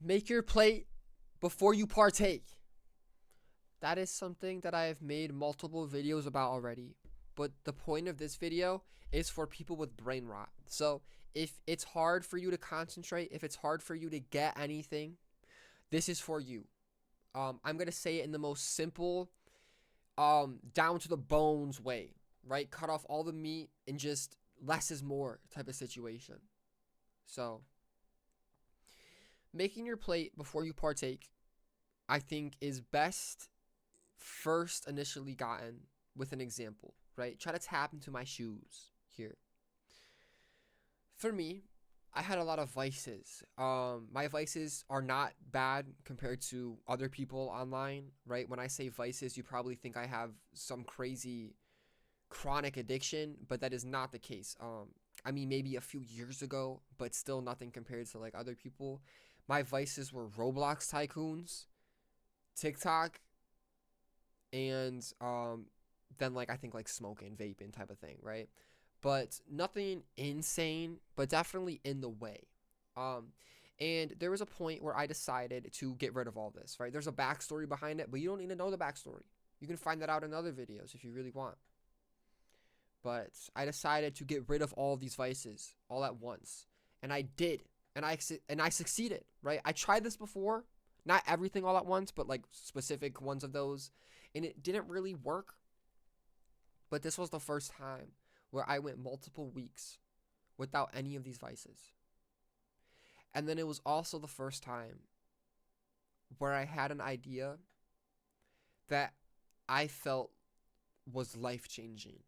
Make your plate before you partake. That is something that I have made multiple videos about already. But the point of this video is for people with brain rot. So if it's hard for you to concentrate, if it's hard for you to get anything, this is for you. I'm going to say it in the most simple, down to the bones way, right? Cut off all the meat and just less is more type of situation. So making your plate before you partake, I think, is best first initially gotten with an example, right? Try to tap into my shoes here. For me, I had a lot of vices. My vices are not bad compared to other people online, right? When I say vices, you probably think I have some crazy chronic addiction, but that is not the case. I mean, maybe a few years ago, but still nothing compared to like other people. My vices were Roblox tycoons, TikTok, and then like I think like smoking, vaping type of thing, right? But nothing insane, but definitely in the way. Um, and there was a point where I decided to get rid of all this, right? There's a backstory behind it, but you don't need to know the backstory. You can find that out in other videos if you really want. But I decided to get rid of all of these vices all at once, and I did, and I succeeded, right? I tried this before, not everything all at once, but like specific ones of those, and it didn't really work. But this was the first time where I went multiple weeks without any of these vices. And then it was also the first time where I had an idea that I felt was life changing.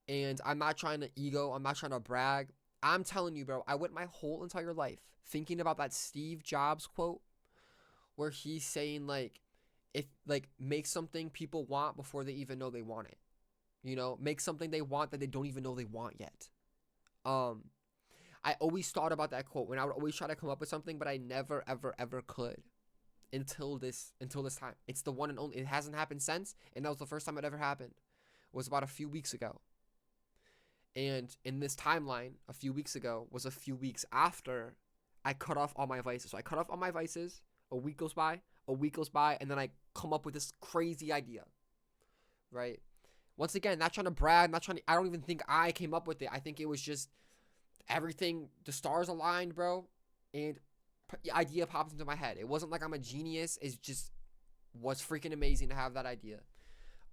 And I'm not trying to ego, I'm not trying to brag. I'm telling you, bro, I went my whole entire life thinking about that Steve Jobs quote where he's saying like, if like make something people want before they even know they want it. You know, make something they want that they don't even know they want yet. Um, I always thought about that quote when I would always try to come up with something, but I never, ever, ever could until this time. It's the one and only. It hasn't happened since, and that was the first time it ever happened. It was about a few weeks ago. And in this timeline, a few weeks ago was a few weeks after I cut off all my vices. So I cut off all my vices. A week goes by, and then I come up with this crazy idea, right? Once again, not trying to brag, not trying to, I don't even think I came up with it. I think it was just everything, the stars aligned, bro, and idea popped into my head. It wasn't like I'm a genius. It just was freaking amazing to have that idea.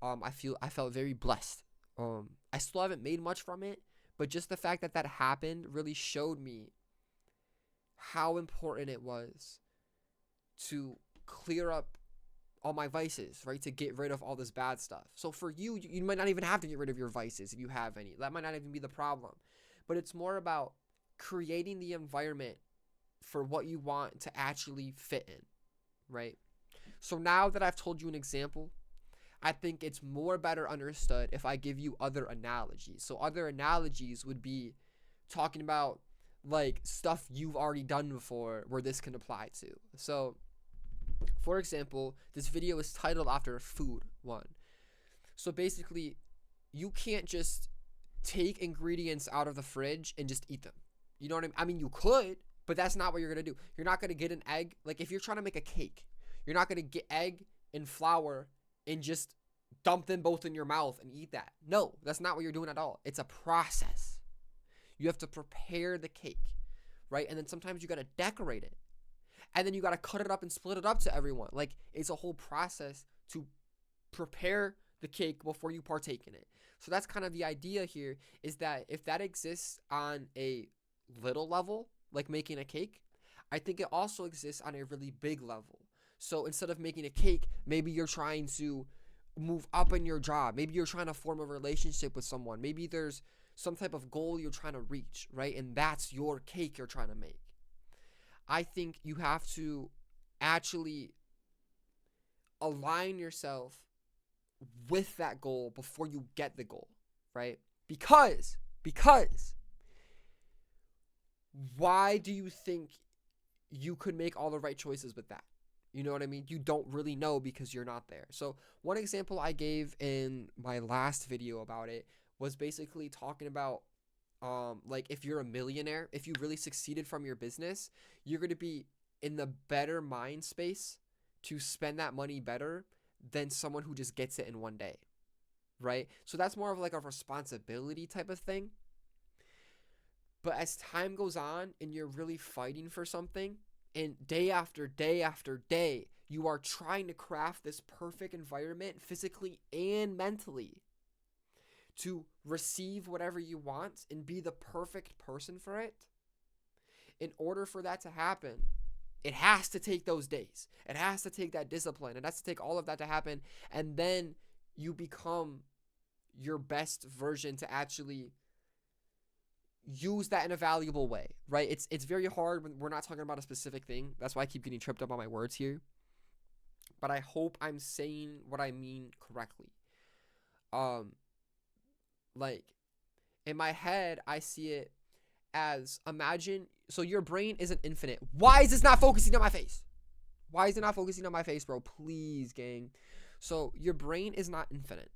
I felt very blessed. I still haven't made much from it, but just the fact that that happened really showed me how important it was to clear up all my vices, right? To get rid of all this bad stuff. So for you, you might not even have to get rid of your vices if you have any. That might not even be the problem. But it's more about creating the environment for what you want to actually fit in, right? So now that I've told you an example, I think it's more better understood if I give you other analogies. So other analogies would be talking about like stuff you've already done before where this can apply to. So for example, this video is titled after food one. So basically, you can't just take ingredients out of the fridge and just eat them. You know what I mean? I mean, you could, but that's not what you're going to do. You're not going to get an egg. Like if you're trying to make a cake, you're not going to get egg and flour and just dump them both in your mouth and eat that. No, that's not what you're doing at all. It's a process. You have to prepare the cake, right? And then sometimes you got to decorate it. And then you got to cut it up and split it up to everyone. Like it's a whole process to prepare the cake before you partake in it. So that's kind of the idea here, is that if that exists on a little level, like making a cake, I think it also exists on a really big level. So instead of making a cake, maybe you're trying to move up in your job. Maybe you're trying to form a relationship with someone. Maybe there's some type of goal you're trying to reach, right? And that's your cake you're trying to make. I think you have to actually align yourself with that goal before you get the goal, right? Because why do you think you could make all the right choices with that? You know what I mean? You don't really know because you're not there. So one example I gave in my last video about it was basically talking about like if you're a millionaire, if you really succeeded from your business, you're going to be in the better mind space to spend that money better than someone who just gets it in one day, right? So that's more of like a responsibility type of thing. But as time goes on and you're really fighting for something, and day after day after day, you are trying to craft this perfect environment physically and mentally to receive whatever you want and be the perfect person for it. In order for that to happen, it has to take those days. It has to take that discipline. It has to take all of that to happen. And then you become your best version to actually use that in a valuable way, right? It's very hard when we're not talking about a specific thing. That's why I keep getting tripped up on my words here. But I hope I'm saying what I mean correctly. Like, in my head, I see it as, imagine, so your brain isn't infinite. Why is this not focusing on my face? Why is it not focusing on my face, bro? Please, gang. So your brain is not infinite.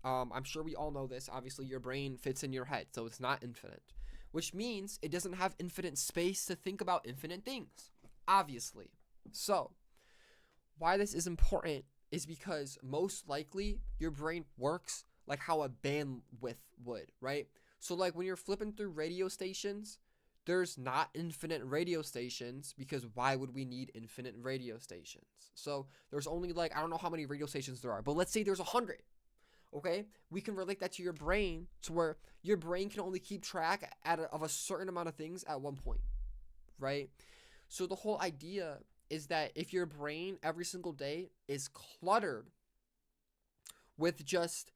I'm sure we all know this. Obviously, your brain fits in your head, so it's not infinite, which means it doesn't have infinite space to think about infinite things, obviously. So why this is important is because most likely your brain works like how a bandwidth would, right? So like when you're flipping through radio stations, there's not infinite radio stations, because why would we need infinite radio stations? So there's only like, I don't know how many radio stations there are, but let's say there's 100. Okay, we can relate that to your brain, to where your brain can only keep track of a certain amount of things at one point, right? So the whole idea is that if your brain every single day is cluttered with just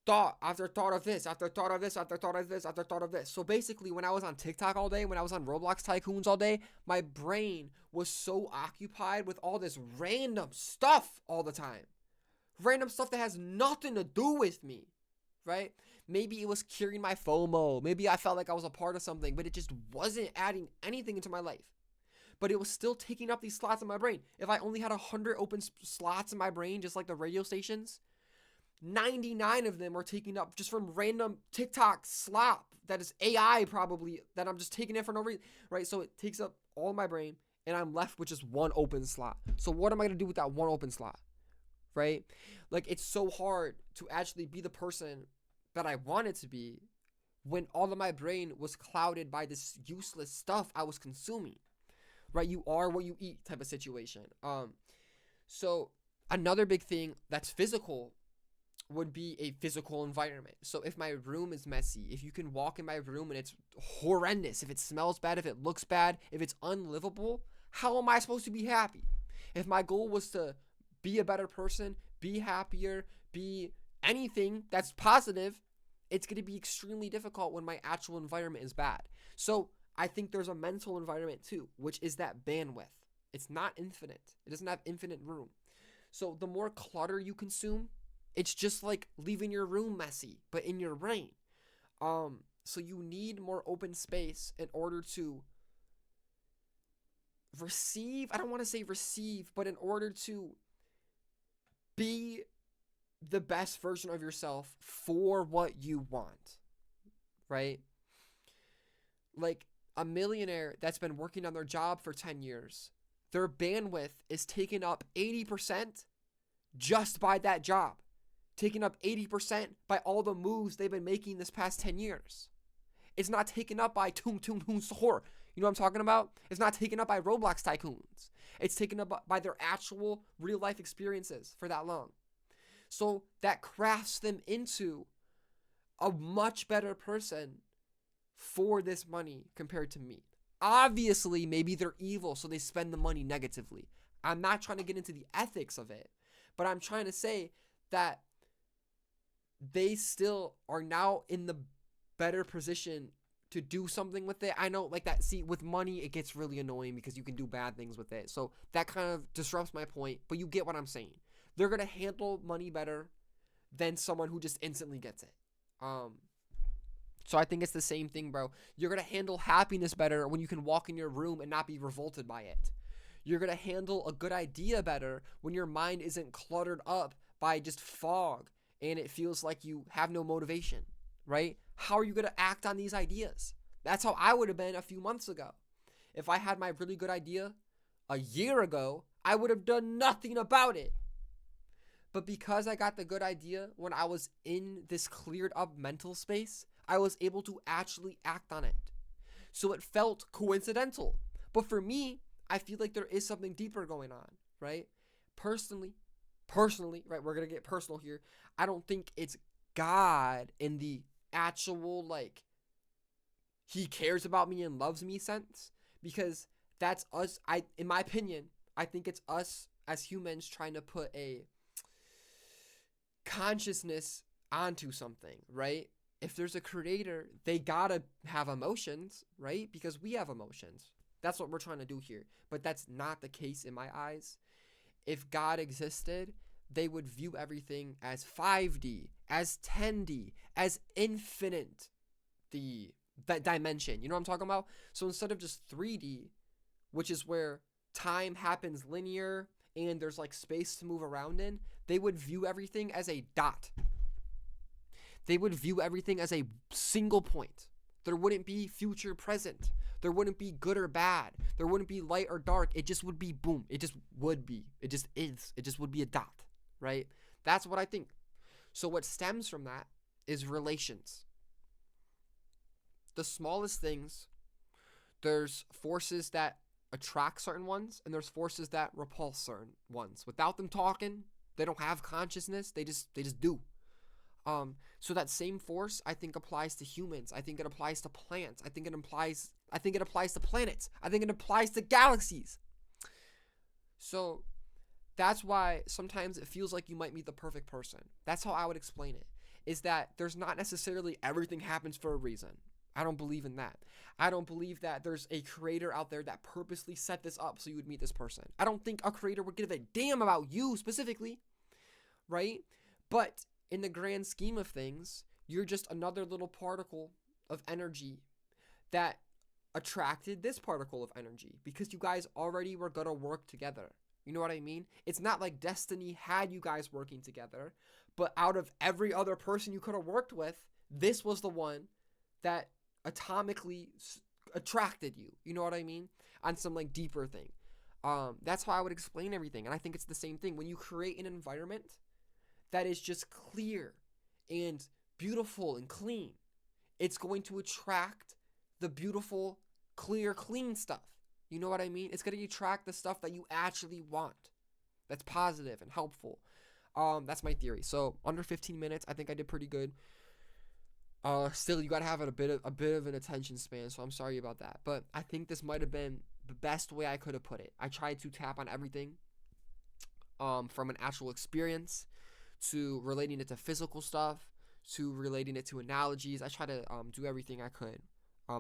thought after thought of this, after thought of this, after thought of this, after thought of this. So basically, when I was on TikTok all day, when I was on Roblox Tycoons all day, my brain was so occupied with all this random stuff all the time. Random stuff that has nothing to do with me, right? Maybe it was curing my FOMO. Maybe I felt like I was a part of something, but it just wasn't adding anything into my life. But it was still taking up these slots in my brain. If I only had 100 open slots in my brain, just like the radio stations, 99 of them are taken up just from random TikTok slop that is AI probably, that I'm just taking in for no reason, right? So it takes up all my brain, and I'm left with just one open slot. So what am I going to do with that one open slot? Right? Like, it's so hard to actually be the person that I wanted to be when all of my brain was clouded by this useless stuff I was consuming, right? You are what you eat type of situation. So another big thing that's physical would be a physical environment. So if my room is messy, if you can walk in my room and it's horrendous, if it smells bad, if it looks bad, if it's unlivable, how am I supposed to be happy? If my goal was to be a better person, be happier, be anything that's positive, it's going to be extremely difficult when my actual environment is bad. So I think there's a mental environment too, which is that bandwidth. It's not infinite. It doesn't have infinite room. So the more clutter you consume, it's just like leaving your room messy, but in your brain. So you need more open space in order to receive. I don't want to say receive, but in order to be the best version of yourself for what you want, right? Like a millionaire that's been working on their job for 10 years, their bandwidth is taken up 80% just by that job, taken up 80% by all the moves they've been making this past 10 years. It's not taken up by Toon Sahur. You know what I'm talking about? It's not taken up by Roblox Tycoons. It's taken up by their actual real life experiences for that long. So that crafts them into a much better person for this money compared to me. Obviously, maybe they're evil, so they spend the money negatively. I'm not trying to get into the ethics of it, but I'm trying to say that they still are now in the better position to do something with it. I know, like that, see, with money, it gets really annoying because you can do bad things with it. So that kind of disrupts my point, but you get what I'm saying. They're going to handle money better than someone who just instantly gets it. So I think it's the same thing, bro. You're going to handle happiness better when you can walk in your room and not be revolted by it. You're going to handle a good idea better when your mind isn't cluttered up by just fog and it feels like you have no motivation, right? How are you going to act on these ideas? That's how I would have been a few months ago. If I had my really good idea a year ago, I would have done nothing about it. But because I got the good idea when I was in this cleared up mental space, I was able to actually act on it. So it felt coincidental. But for me, I feel like there is something deeper going on, right? Personally, right? We're going to get personal here. I don't think it's God in the actual, like, he cares about me and loves me sense, because that's us. In my opinion, I think it's us as humans trying to put a consciousness onto something, right? If there's a creator, they gotta have emotions, right? Because we have emotions. That's what we're trying to do here. But that's not the case in my eyes. If God existed, they would view everything as 5D, as 10D, as infinite, that dimension. You know what I'm talking about? So instead of just 3D, which is where time happens linear and there's like space to move around in, they would view everything as a dot. They would view everything as a single point. There wouldn't be future, present. There wouldn't be good or bad. There wouldn't be light or dark. It just would be boom. It just would be. It just is. It just would be a dot, right? That's what I think. So what stems from that is relations. The smallest things, there's forces that attract certain ones, and there's forces that repulse certain ones. Without them talking, they don't have consciousness. They just do. So that same force, I think, applies to humans. I think it applies to plants. I think it applies to planets. I think it applies to galaxies. So that's why sometimes it feels like you might meet the perfect person. That's how I would explain it. Is that there's not necessarily everything happens for a reason. I don't believe in that. I don't believe that there's a creator out there that purposely set this up so you would meet this person. I don't think a creator would give a damn about you specifically, right? But in the grand scheme of things, you're just another little particle of energy that attracted this particle of energy because you guys already were going to work together. You know what I mean? It's not like destiny had you guys working together, but out of every other person you could have worked with, this was the one that atomically attracted you. You know what I mean? On some like deeper thing. That's how I would explain everything. And I think it's the same thing. When you create an environment that is just clear and beautiful and clean, it's going to attract the beautiful, clear, clean stuff. You know what I mean? It's going to attract the stuff that you actually want. That's positive and helpful. That's my theory. So under 15 minutes, I think I did pretty good. Still, you gotta have a bit of an attention span, so I'm sorry about that. But I think this might have been the best way I could have put it. I tried to tap on everything, from an actual experience to relating it to physical stuff to relating it to analogies. I try to do everything I could.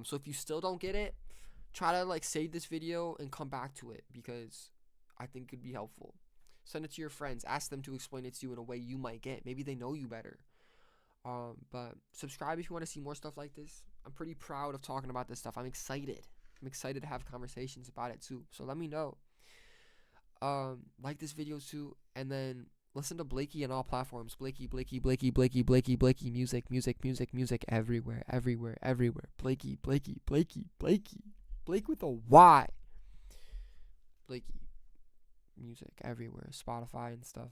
So if you still don't get it, try to like save this video and come back to it because I think it'd be helpful. Send it to your friends. Ask them to explain it to you in a way you might get. Maybe they know you better. But subscribe if you want to see more stuff like this. I'm pretty proud of talking about this stuff. I'm excited to have conversations about it too. So let me know. Like this video too, and then listen to Blakey on all platforms. Blakey, music everywhere. Blakey. Blake with a Y. Blakey. Music everywhere. Spotify and stuff.